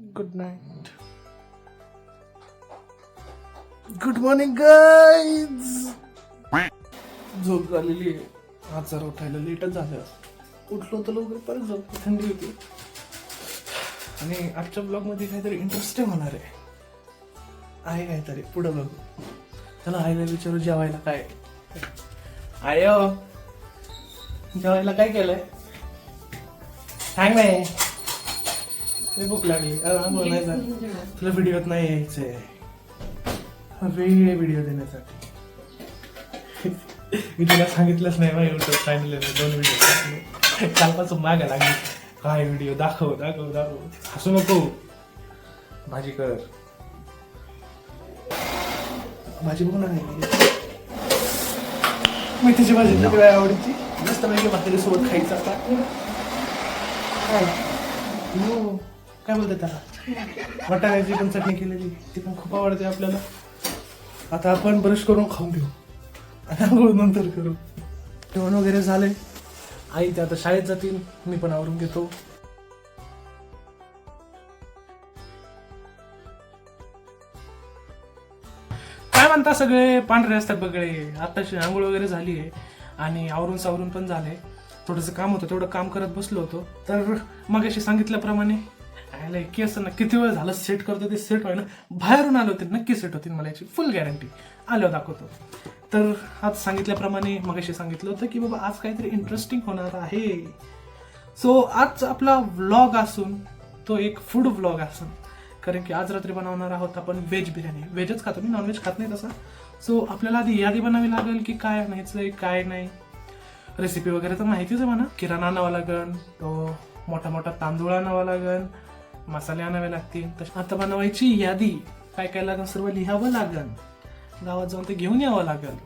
Good night. Good morning guys. झोप झालेली आहे. आज जरा उठायला लेटच झालं. उठलो तर लवकर परत झोप, थंडी होती. आणि आजच्या ब्लॉग मध्ये काहीतरी इंटरेस्टिंग होणार आहे काहीतरी पुढं बघू. चला आईला विचारू जेवायला काय. आय जेवायला काय केलंय सांग नाही. भूक लागली. आंघोळ नाही झाली. तुला व्हिडिओत नाही यायचंय. वेगळे व्हिडिओ देण्यासाठी मी तुला सांगितलंच नाही. माझ्या युट्यूब चॅनल 2 व्हिडिओ कालपासून मागे लागली. काय व्हिडिओ दाखव दाखव दाखव. हसू नको. भाजी कर. भाजी बघू ना. मेथीची भाजी तुला आवडीची मस्त पैकी भाकरी सोबत खायचं. आता काय बोलतात त्याला वाटाण्याची पण चटणी केलेली ती पण खूप आवडते आपल्याला. आता आपण ब्रश करून खाऊन घेऊ आणि आंघोळ नंतर करू. जेवण वगैरे झाले. आई ते आता शाळेत जातील. मी पण आवरून घेतो. काय म्हणता सगळे पांढरे असतात बगळे. आताशी आंघोळ वगैरे झाली आहे आणि आवरून सावरून पण झाले. थोडंसं काम होतं तेवढं काम करत बसलो होतो. तर मग अशी सांगितल्याप्रमाणे केस ना किती वेळ झालं सेट करतो. ते सेट व्हायला बाहेरून आले होते. नक्की सेट होतील मला याची फुल गॅरंटी. आल्यावर दाखवतो. तर आज सांगितल्याप्रमाणे मग अशी सांगितलं होतं की बाबा आज काहीतरी इंटरेस्टिंग होणार आहे. सो आज आपला व्लॉग असून तो एक फूड व्लॉग असून, कारण की आज रात्री बनवणार आहोत आपण व्हेज बिर्याणी. व्हेजच खातो मी, नॉनव्हेज खात नाही तसा. सो आपल्याला आधी यादी बनावी लागेल की काय आणायचंय काय नाही. रेसिपी वगैरे तर माहितीच आहे म्हणा. किराणा आणावा लागेल, तो मोठा मोठा तांदूळ आणावा लागेल, मसाले आणावे लागतील. आता बनवायची यादी. काय काय लागेल सर्व लिहावं लागेल. गावात जाऊन ते घेऊन यावं लागेल.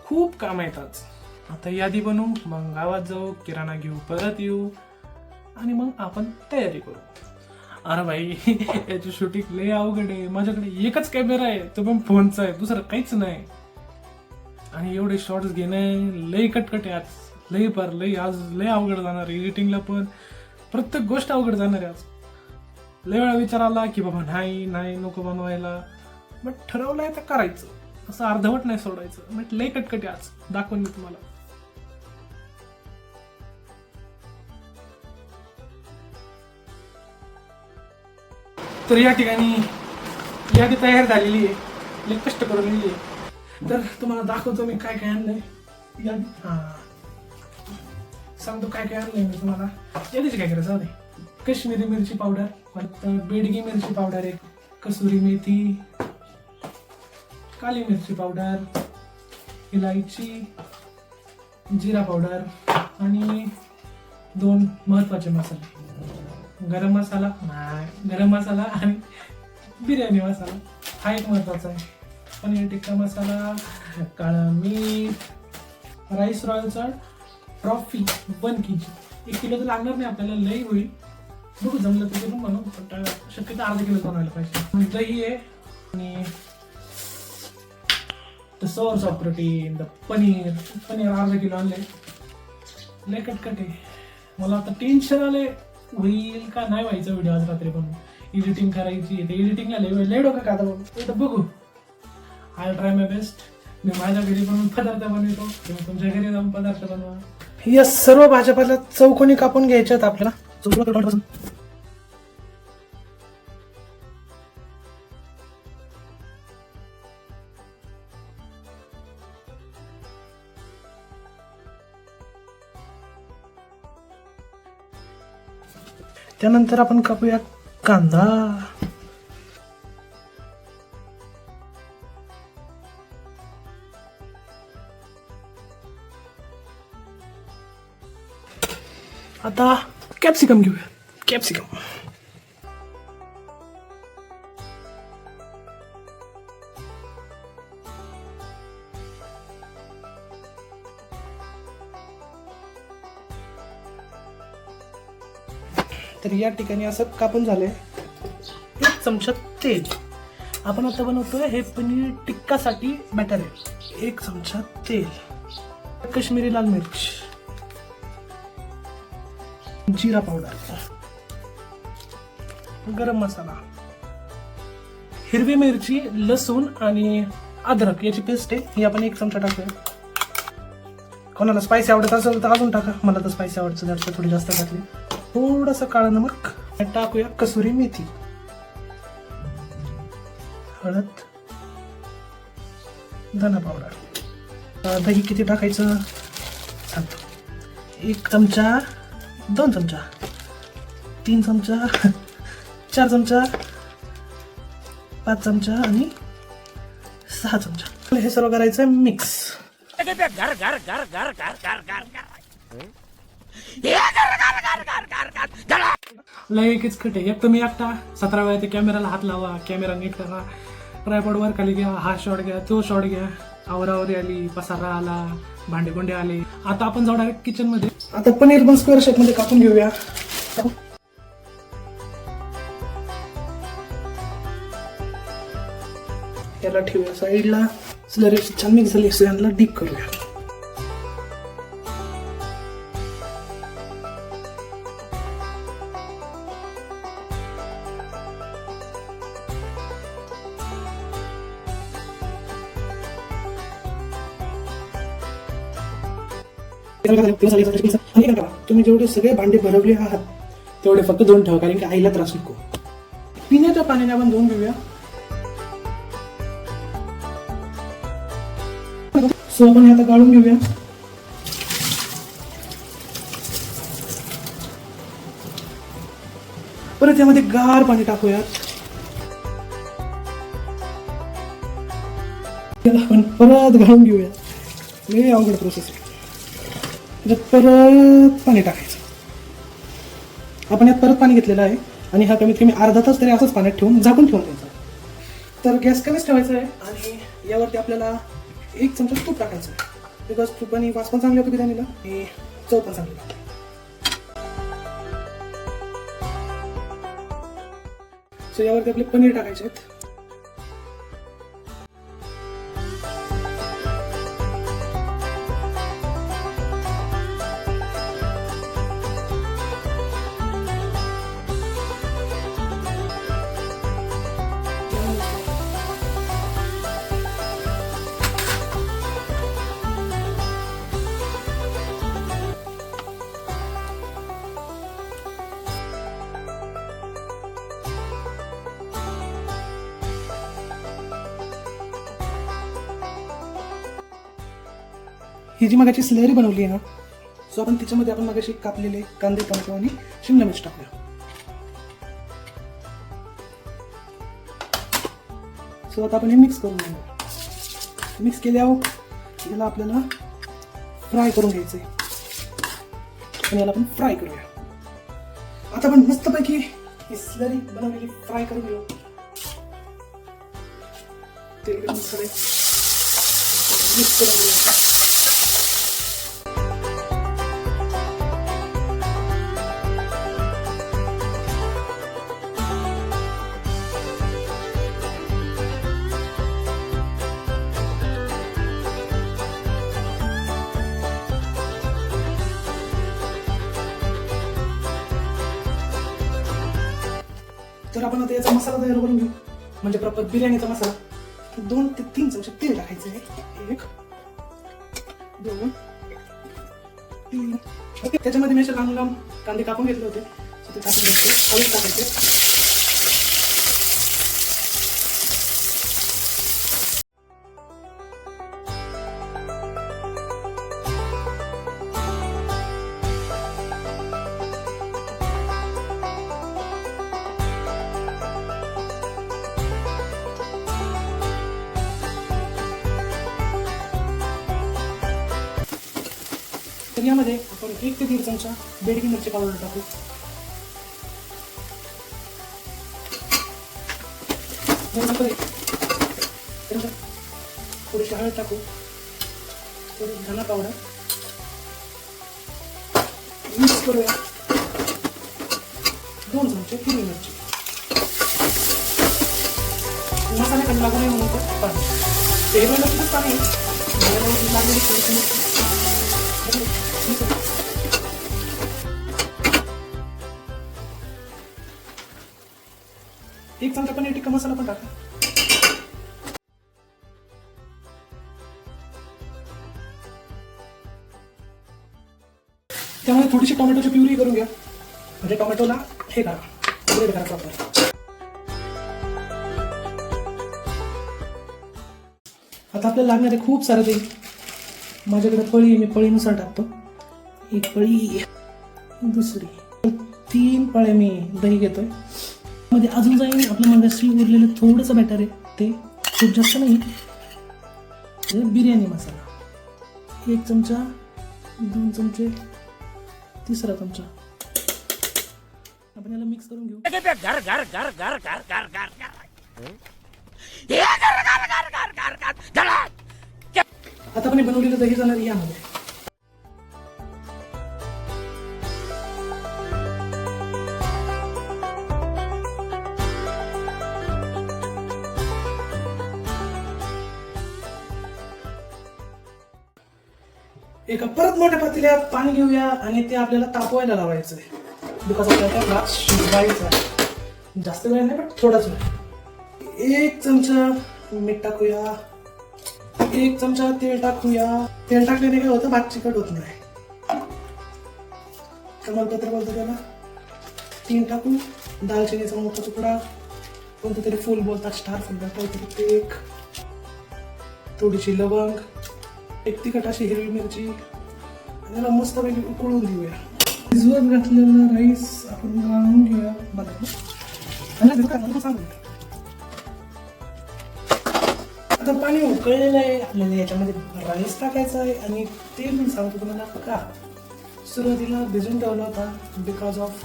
खूप काम आहेत आज. आता यादी बनवू, मग गावात जाऊ, किराणा घेऊ, परत येऊ आणि मग आपण तयारी करू. अरे भाई याची शूटिंग लय अवघड आहे. माझ्याकडे एकच कॅमेरा आहे, तो पण फोनचा आहे, दुसरं काहीच नाही. आणि एवढे शॉर्ट्स घेणे लय कटकट आहे आज. लय आज लय अवघड जाणार. एडिटिंगला पण प्रत्येक गोष्ट अवघड जाणार आहे आज. लय वेळा विचार आला की बाबा नाही नको बनवायला. बट ठरवलंय तर करायचं. असं अर्धवट नाही सोडायचं. बट लय कटकट आहे आज. दाखवून मी तुम्हाला. तर या ठिकाणी यादी तयार झालेली आहे. लय कष्ट करून लिहिली आहे. तर तुम्हाला दाखवतो मी काय काय आणलंय. यादी सांगतो काय काय आणलंय मी तुम्हाला. यादीची काय करायचं दे. काश्मीरी मिरची पावडर, परत बेडगी मिरची पावडर, एक कसुरी मेथी, काली मिरची पावडर, इलायची, जिरा पावडर आणि 2 महत्वाचे मसाले. गरम मसाला आणि बिर्याणी मसाला हा एक महत्वाचा आहे. पनीर टिक्का मसाला, काळं मीठ, राईस रॉयलचा ट्रॉफी 1 kg. 1 किलो तर लागणार नाही आपल्याला, लई होईल. बघू जमलं तर पण बनवू. शक्यतो अर्धा किलो बनवायला पाहिजे. दही आहे आणि the source of protein, the paneer अर्धा किलो आणले. लय कटकट आहे. मला आता टेन्शन आले होईल का नाही व्हायचं व्हिडिओ आज रात्री बनवून. एडिटिंग करायची. एडिटिंगला लय डोकं का आता बघू. I try my best. मी माझ्या घरी बनवून पदार्थ बनवतो, तुम्ही तुमच्या घरी जाऊन पदार्थ बनवा. या सर्व भाज्यापाला चौकोनी कापून घ्यायच्यात आपल्याला. चौकोनी त्यानंतर आपण कापूया कांदा. आता कॅप्सिकम घेऊया. कॅप्सिकम तर या ठिकाणी असं कापून झालंय. 1 चमचा तेल. आपण आता बनवतोय हे पनीर टिक्कासाठी बॅटर आहे. 1 चमचा तेल, कश्मीरी लाल मिर्च, जीरा पावडर, गरम मसाला, हिरवी मिरची, लसूण आणि अद्रक याची पेस्ट आहे, ही आपण 1 चमचा टाकूया. कोणाला स्पायसी आवडत असेल तर अजून टाका, मला तर स्पायसी आवडतं जास्त, थोडी जास्त टाकली. थोडंसं काळं नमक टाकूया, कसुरी मेथी, हळद, धना पावडर. दही किती टाकायचं सांगतो. 1 चमचा, 2 चमचा, 3 चमचा, 4 चमचा, 5 चमचा आणि 6 चमचा. हे सर्व करायचं मिक्स. लय किचकट आहे. एक तर मी एकटा 17 वेळा ते कॅमेराला हात लावा, कॅमेरा नीट करा, ट्रायपॉड वर खाली घ्या, हा शॉट घ्या, तो शॉट घ्या, आवरावरी आली, पसारा आला, भांडे गोंडे आले. आता आपण जाऊ डायरेक्ट किचन मध्ये. आता पनीर पण स्क्वेअर शेप मध्ये कापून घेऊया. याला ठेवूया साईडला. स्लरी छान मिक्स झाली, यांना डीप करूया. तुम्ही जेवढे सगळे भांडे भरवले आहात तेवढे फक्त धुवून ठेवा, कारण की आईला त्रास नको. पिण्याच्या पाण्याने आपण धुवून घेऊया. सो आपण आता गाळून घेऊया. परत यामध्ये गार पाणी टाकूया. आपण परत गाळून घेऊया. लय अवघड प्रोसेस आहे. परत पाणी टाकायचं. आपण यात परत पाणी घेतलेलं आहे आणि हा कमीत कमी अर्धा तास तरी असंच पाण्यात ठेवून झाकून ठेवून द्यायचा. तर गॅस कमीच ठेवायचा आहे आणि यावरती आपल्याला 1 चमचा तूप टाकायचं आहे. बिकॉज तुपाने वास पण चांगला होतो बिर्याणीला आणि चव पण चांगली लागते. सो यावरती आपले पनीर टाकायचे आहेत. ही जी मगाची स्लरी बनवली आहे ना, सो आपण तिच्यामध्ये आपण मगाशी कापलेले कांदे, टोमॅटो आणि शिमला मिरच टाकूया. सो आता आपण हे मिक्स करून घेऊया. मिक्स केल्यावर याला आपल्याला फ्राय करून घ्यायचं आहे आणि याला आपण फ्राय करूया. आता आपण मस्तपैकी ही स्लरी बनवलेली फ्राय करून घेऊ. तेल गरम मसाले मिक्स करून घेऊया. तर आपण आता याचा मसाला तयार करून घेऊ, म्हणजे प्रॉपर बिर्याणीचा मसाला. 2 ते 3 चमचे तेल टाकायचं आहे. 1, 2, 3. ओके, त्याच्यामध्ये मी असे लांब लांब कांदे कापून घेतले होते, ते टाकून घ्यायचे. हळद टाकायचे. तर यामध्ये आपण 1 ते 1.5 चमचा बेडगी मिरची पावडर टाकू. थोडीशी हळद टाकू. थोडी धना पावडर मिक्स करूया. 2 चमचे हिरवी मिरची. मसाले कमी लागू नये म्हणून पाणी. हिरवी मिरचीच पाणी लागलेली थोडीशी मिरची. 1 चमचा पनीर टिक्का मसाला पण टाका. त्यामुळे थोडीशी टोमॅटोची प्युरी करून घ्या, म्हणजे टोमॅटोला हे करा, ग्रेट करा प्रॉपर. आता आपल्याला लागणार आहे खूप सारं दही. माझ्याकडे पळी आहे, मी पळीनुसार टाकतो. 1 पळी, दुसरी, 3 पळ्या मी दही घेतोय. मध्ये अजून जाईल आपलं मगाशी उरलेलं थोडंसं बॅटर आहे, ते खूप जास्त नाही. बिर्याणी मसाला 1 चमचा, 2 चमचे, 3रा चमचा. आपण याला मिक्स करून घेऊ. आता आपण बनवलेलं दही जाणार यामध्ये. एका परत मोठ्या पातेल्यात पाणी घेऊया आणि ते आपल्याला तापवायला लावायचं आहे. बिकॉज आपल्याला त्या भात शिजवायचा आहे. जास्त वेळ नाही, पण थोडाच वेळ. 1 चमचा मीठ टाकूया, 1 चमचा तेल टाकूया. तेल टाकल्याने काय होतं, भात चिकट होत नाही. तमालपत्र बोलतो त्याला. 3 टाकू. दालचिनीचा मोठा तुकडा, कोणतं तरी फुल बोलतात, स्टार फुल काहीतरी ते 1. थोडीशी लवंग, 1 तिखट अशी हिरवी मिरची. आणि याला मस्तपैकी उकळून देऊया. भिजवत घातलेला राईस आपण गाळून घेऊया. आता पाणी उकळलेलं आहे, आपल्याला याच्यामध्ये राईस टाकायचा आहे. आणि ते मी सांगतो तुम्हाला का सुरुवातीला भिजून ठेवला होता, बिकॉज ऑफ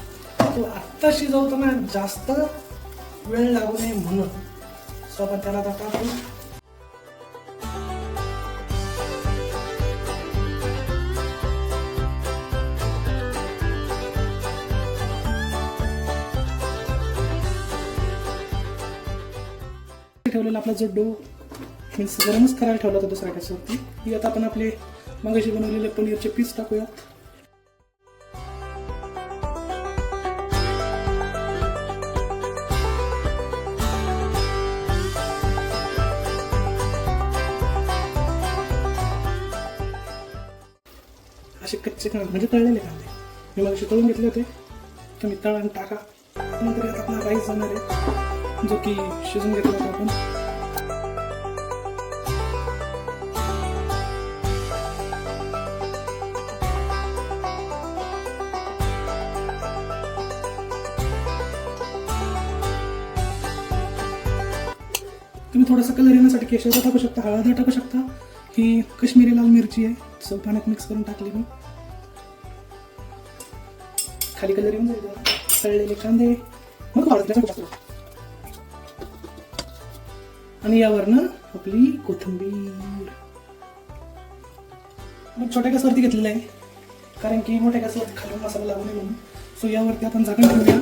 तो आत्ता शिजवताना जास्त वेळ लागू नये म्हणून. सो आपण त्याला आता टाकू. ठेवलेला आपला जो डो मीन्स गरमच करायला ठेवला होता दुसऱ्या गॅसवरती. ही आता आपण आपले मगाशी बनवलेले पनीरचे पीस टाकूयात. असे कच्चे कांदे म्हणजे तळलेले कांदे मी मगाशी तळून घेतले होते, तुम्ही तळा आणि टाका. नंतर यात आपला राईस जाणार आहे, जो की शिजून घेतला होता आपण. तुम्ही थोडासा कलर येण्यासाठी केशर टाकू शकता, हळद टाकू शकता. ही काश्मीरी लाल मिरची आहे, सो पाण्यात मिक्स करून टाकली मी. खाली कलर येऊन जाईल. तळलेले कांदे मग आणि यावरनं आपली कोथिंबीर. मग छोट्या गॅसवरती घेतलेलं आहे, कारण की मोठ्या गॅसवरती खाली मसाला लागू नये म्हणून. सो यावरती आपण झाकण ठेवूया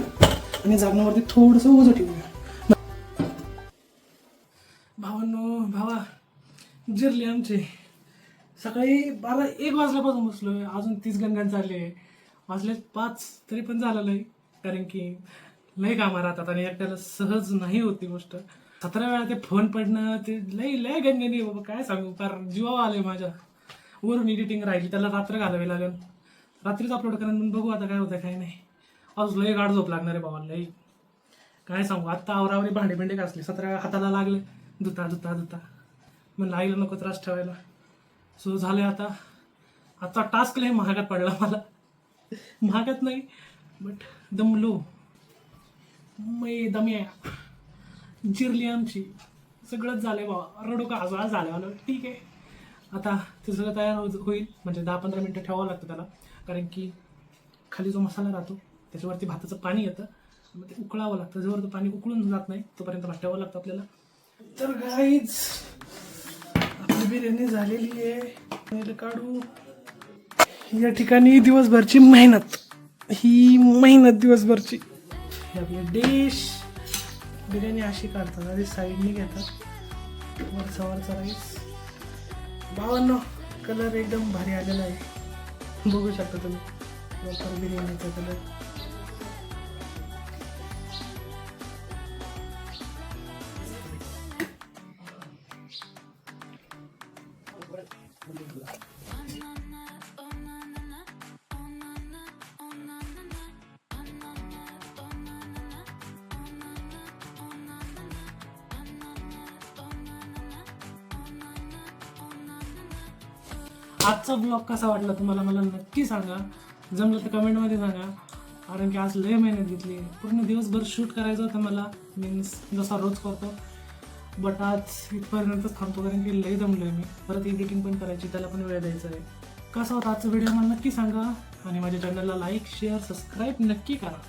आणि झाकणावरती थोडंसं ओझं ठेवूया. भावांनो, भावा जिरले आमचे. सकाळी 12-1 वाजल्यापासून बसलोय, अजून 30 गणगण चालले. वाजले 5 तरी पण झालं नाही, कारण की लय कामं राहतात आणि एकट्याला सहज नाही होती गोष्ट. 17 वेळा ते फोन पडणं, ते लय गणगणी बाबा, काय सांगू. फार जीवा आले माझ्या. वरून एडिटिंग राहिली, त्याला रात्र घालावी लागेल. रात्रीच अपलोड करेन, पण बघू आता काय होतं काय नाही. आज लय गाड झोप लागणार आहे बाबा, लय काय सांगू. आत्ता आवरावरी भांडे बिंडे घासले, 17 वेळा हाताला लागले, धुता धुता धुता. म्हणलं आईला नको त्रास ठेवायला. सो झाले आता. आजचा टास्क लय महागात पडला मला. महागात नाही, बट दमलो. दम्या जिरली आमची. सगळंच झालंय बाबा, रडू का आज झालं मला. ठीक आहे, आता ते सगळं तयार होईल. म्हणजे 10-15 मिनटं ठेवावं लागतं त्याला, कारण की खाली जो मसाला राहतो त्याच्यावरती भाताचं पाणी येतं, मग ते उकळावं लागतं. जोवर तो पाणी उकळून जात नाही तोपर्यंत भात ठेवावं लागतं आपल्याला. तर गाईज आपली बिर्याणी झालेली आहे. काढू. या ठिकाणी दिवसभरची मेहनत, ही मेहनत दिवसभरची. हे आपली डिश. बिर्याणी अशी काढतात, आधी साईडने घेतात, वरचा राईस. भावांनो, कलर एकदम भारी आलेला आहे, बघू शकता तुम्ही वरचा बिर्याणीचा कलर. आजचा ब्लॉग कसा वाटला तुम्हाला मला नक्की सांगा. जमलं तर कमेंटमध्ये सांगा. कारण की आज लय मेहनत घेतली, पूर्ण दिवसभर शूट करायचं होतं मला, मीन्स जसा रोज करतो. बट आज इथपर्यंतच थांबतो कारण की लय दमलो आहे मी. परत एडिटिंग पण करायची, त्याला पण वेळ द्यायचा आहे. कसा होता आजचा व्हिडिओ मला नक्की सांगा. आणि माझ्या चॅनलला लाईक शेअर सबस्क्राईब नक्की करा.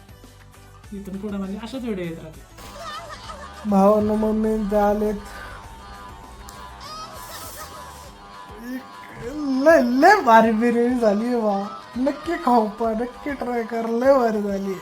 इथून पुढे म्हणजे अशाच व्हिडिओ येत राहते. भावानं मम्मी ते आलेत. लय लय भारी बिर्याणी झाली बा. नक्की खाऊ पा, नक्की ट्राय कर, लय भारी झाली.